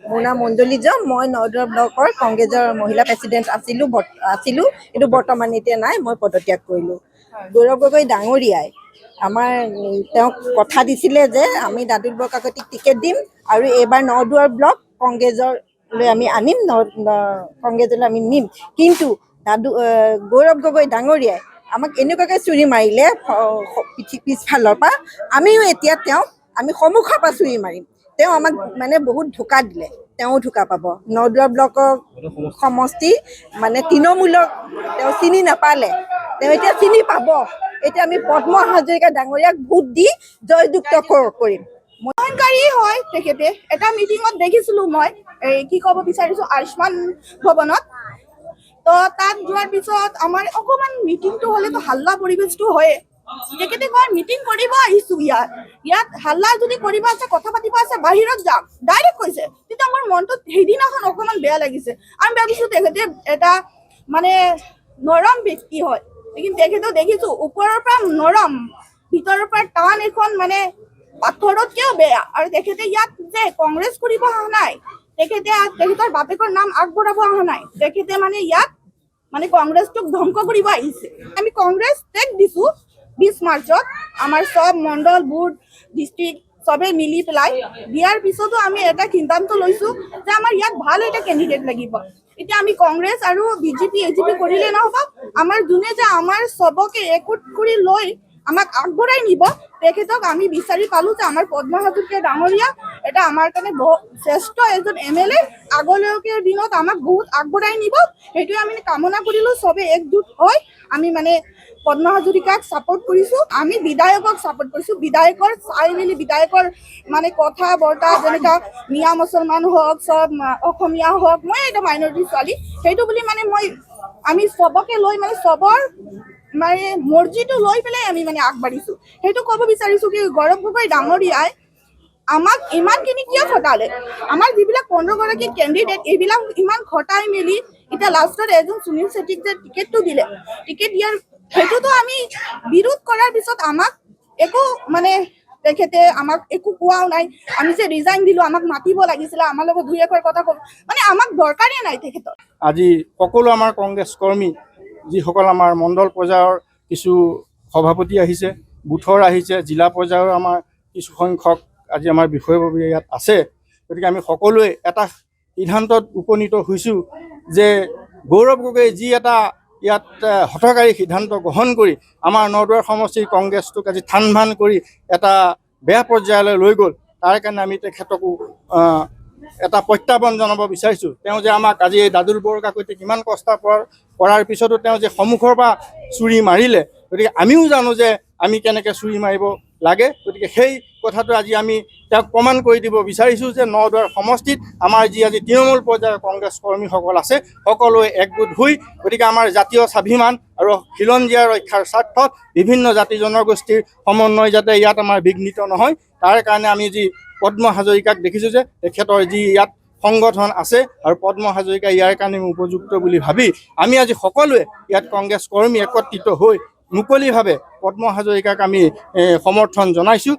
মোৰ নাম মঞ্জুলি জ মই নদুৱা ব্লকৰ কংগ্ৰেছৰ মহিলা প্ৰেচিডেণ্ট আছিলোঁ কিন্তু বৰ্তমান এতিয়া নাই, মই পদত্যাগ কৰিলোঁ। গৌৰৱ গগৈ ডাঙৰীয়াই আমাৰ তেওঁক কথা দিছিলে যে আমি দাদুল বৰকাকতিক টিকেট দিম আৰু এইবাৰ নদুৱাৰ ব্লক কংগ্ৰেছলৈ আমি আনিম, কংগ্ৰেছলৈ আমি নিম। কিন্তু গৌৰৱ গগৈ ডাঙৰীয়াই আমাক এনেকুৱাকৈ চুৰি মাৰিলে পিছফালৰ পৰা, আমিও এতিয়া তেওঁক আমি সন্মুখৰ পৰা চুৰি মাৰিম। তেওঁ আমাক মানে বহুত ধোকা দিলে, তেওঁ ধোকা পাব। নদুৱা ব্লকৰ সমষ্টি মানে তৃণমূলক তেওঁ চিনি নাপালে, তেওঁ এতিয়া চিনি পাব। এতিয়া আমি পদ্ম হাজৰিকা ডাঙৰীয়াক ভোট দি জয়যুক্ত কৰিম। মহানকাৰী হয় তেখেতে। এটা মিটিঙত দেখিছিলোঁ মই, কি ক'ব বিচাৰিছোঁ, আয়ুষ্মান ভৱনত। তো তাত যোৱাৰ পিছত আমাৰ অকণমান মিটিংটো হ'লেতো হাল্লা পৰিৱেশটো হয়ে। তেখেতে কয় মিটিং কৰিব আহিছোঁ, ইয়াত হাল্লা যদি কৰিব আছে, কথা পাতিব আছে, বাহিৰত যাম, ডাইৰেক্ট কৈছে। তেতিয়া মোৰ মনটোত সেইদিনাখন অকণমান বেয়া লাগিছে। আমি ভাবিছোঁ তেখেতে এটা মানে নৰম ব্যক্তি হয়, কিন্তু তেখেতেও দেখিছোঁ ওপৰৰ পৰা নৰম, ভিতৰৰ পৰা টান এখন মানে পাথৰতকেও বেয়া। আৰু তেখেতে ইয়াত যে কংগ্ৰেছ কৰিব অহা নাই, তেখেতৰ বাপেকৰ নাম আগবঢ়াব অহা নাই, তেখেতে মানে ইয়াত মানে কংগ্ৰেছটোক ধ্বংস কৰিব আহিছে। আমি কংগ্ৰেছ টেগ দিছোঁ 20 মাৰ্চত, আমাৰ চব মণ্ডল বুথ ডিষ্ট্ৰিক্ট চবে মিলি পেলাই দিয়াৰ পিছতো আমি এটা সিদ্ধান্ত লৈছোঁ যে আমাৰ ইয়াত ভাল এটা কেণ্ডিডেট লাগিব। এতিয়া আমি কংগ্ৰেছ আৰু বিজেপি এজিপি কৰিলে নহ'ব, আমাৰ যোনে যে আমাৰ চবকে একোট কৰি লৈ আমাক আগবঢ়াই নিব, তেখেতক আমি বিচাৰি পালোঁ যে আমাৰ পদ্ম হাজৰিকা ডাঙৰীয়া এটা আমাৰ কাৰণে শ্ৰেষ্ঠ এজন MLA, আগলৈকে দিনত আমাক বহুত আগবঢ়াই নিব। সেইটোৱে আমি কামনা কৰিলোঁ। চবে একজোট হৈ আমি মানে পদ্ম হাজৰিকাক ছাপোৰ্ট কৰিছোঁ। আমি বিধায়কক ছাপোৰ্ট কৰিছোঁ। বিধায়কৰ চাই মেলি বিধায়কৰ মানে কথা বৰ্তা, যেনেকুৱা মিয়া মুছলমান হওক, চব অসমীয়া হওক, মই এটা মাইনৰিটি ছোৱালী, সেইটো বুলি মানে আমি চবকে লৈ মানে চবৰ মানে মৰ্জিটো লৈ পেলাই আমি মানে আগবাঢ়িছোঁ। সেইটো ক'ব বিচাৰিছোঁ কি গৌৰৱ গগৈ ডাঙৰীয়াই আমাক ইমানখিনি কিয় খটালে? আমাৰ যিবিলাক 15গৰাকী কেণ্ডিডেট, এইবিলাক ইমান খটাই মেলি এতিয়া লাষ্টত এজন সুনীল চেত্ৰীক যে টিকেটটো দিলে, টিকেট দিয়াৰ সেইটোতো আমি বিৰোধ কৰাৰ পিছত আমাক একো মানে তেখেতে আমাক একো কোৱাও নাই। আমি যে ৰিজাইন দিলোঁ, আমাক মাতিব লাগিছিলে, আমাৰ লগত দুই এষাৰ কথা ক'ব, মানে আমাক দৰকাৰেই নাই তেখেতৰ। আজি সকলো আমাৰ কংগ্ৰেছ কৰ্মী, যিসকল আমাৰ মণ্ডল পৰ্যায়ৰ কিছু সভাপতি আহিছে, বুথৰ আহিছে, জিলা পৰ্যায়ৰ আমাৰ কিছু সংখ্যক আজি আমাৰ বিষয়ববীয়া ইয়াত আছে। গতিকে আমি সকলোৱে এটা সিদ্ধান্তত উপনীত হৈছোঁ যে গৌৰৱ গগৈ যি এটা ইয়াত হঠকাৰী সিদ্ধান্ত গ্ৰহণ কৰি আমাৰ নদুৱাৰ সমষ্টিৰ কংগ্ৰেছটোক আজি থান ভান কৰি এটা বেয়া পৰ্যায়লৈ লৈ গ'ল, তাৰ কাৰণে আমি তেখেতকো এটা প্ৰত্যাহ্বান জনাব বিচাৰিছোঁ। তেওঁ যে আমাক আজি এই দাদুল বৰকাকতিক ইমান কষ্ট কৰাৰ পিছতো তেওঁ যে সন্মুখৰ পৰা চুৰি মাৰিলে, গতিকে আমিও জানো যে আমি কেনেকৈ চুৰি মাৰিব লাগে। গতিকে সেই কথাটো আজি আমি তেওঁক প্ৰমাণ কৰি দিব বিচাৰিছোঁ যে নদুৱাৰ সমষ্টিত আমাৰ যি আজি তৃণমূল পৰ্যায়ৰ কংগ্ৰেছ কৰ্মীসকল আছে, সকলোৱে একগোট হৈ, গতিকে আমাৰ জাতীয় স্বাভিমান আৰু খিলঞ্জীয়া ৰক্ষাৰ স্বাৰ্থত বিভিন্ন জাতি জনগোষ্ঠীৰ সমন্বয় যাতে ইয়াত আমাৰ বিঘ্নিত নহয়, তাৰ কাৰণে আমি যি পদ্ম হাজৰিকাক দেখিছোঁ যে তেখেতৰ যি ইয়াত সংগঠন আছে আৰু পদ্ম হাজৰিকা ইয়াৰ কাৰণে উপযুক্ত বুলি ভাবি আমি আজি সকলোৱে ইয়াত কংগ্ৰেছ কৰ্মী একত্ৰিত হৈ মুকলিভাৱে পদ্ম হাজৰিকাক আমি সমৰ্থন জনাইছোঁ।